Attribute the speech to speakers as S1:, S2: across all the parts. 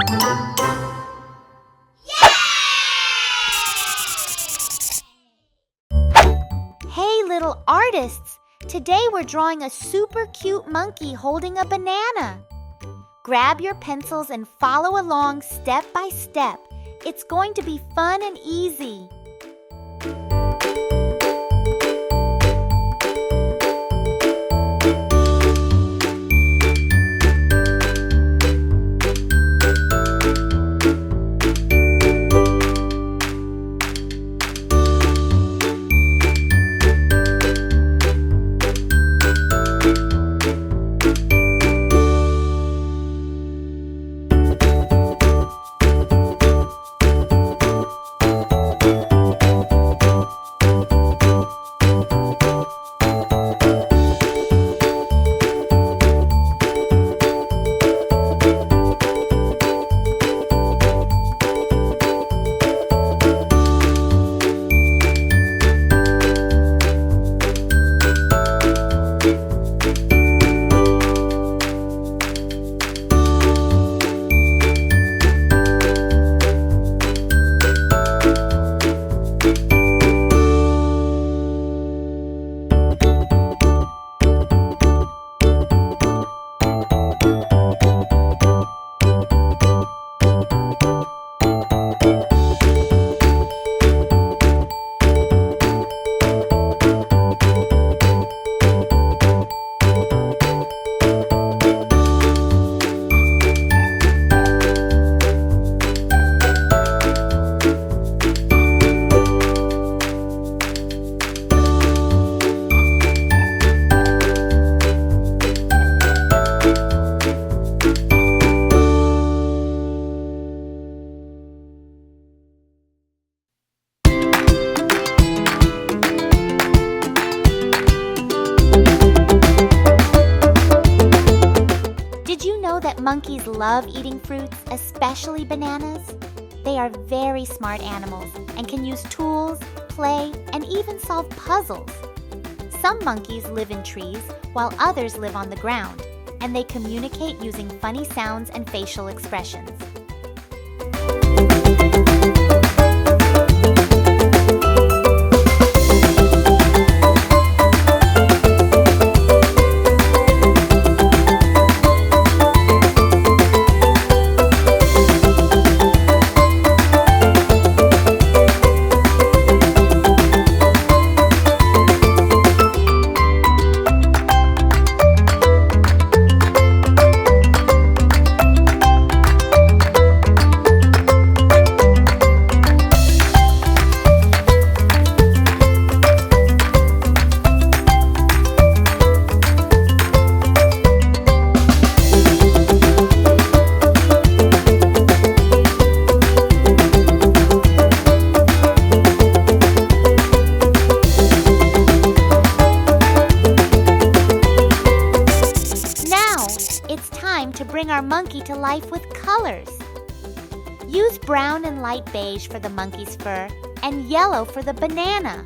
S1: Hey, little artists! Today we're drawing a super cute monkey holding a banana. Grab your pencils and follow along step by step. It's going to be fun and easy. That monkeys love eating fruits, especially bananas? They are very smart animals and can use tools, play, and even solve puzzles. Some monkeys live in trees while others live on the ground, and they communicate using funny sounds and facial expressions. To bring our monkey to life with colors. Use brown and light beige for the monkey's fur and yellow for the banana.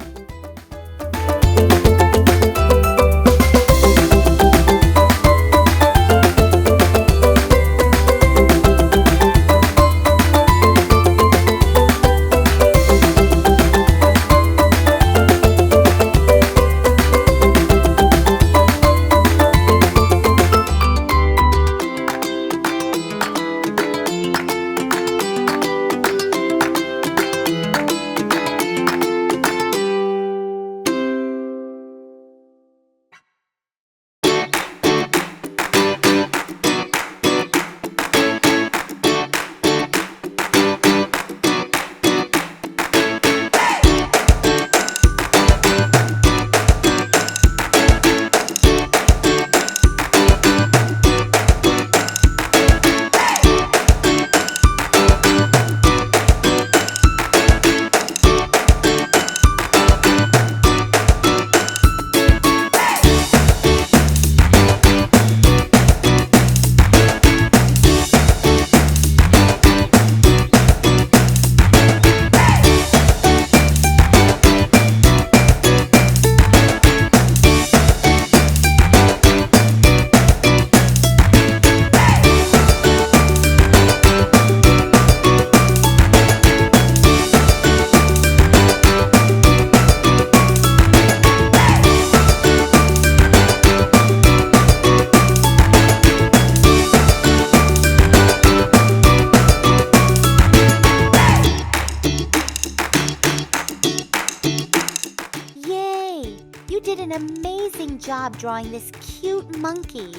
S1: an amazing job drawing this cute monkey.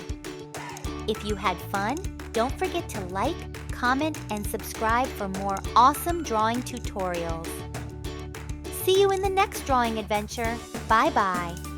S1: If you had fun, don't forget to like, comment, and subscribe for more awesome drawing tutorials. See you in the next drawing adventure. Bye-bye.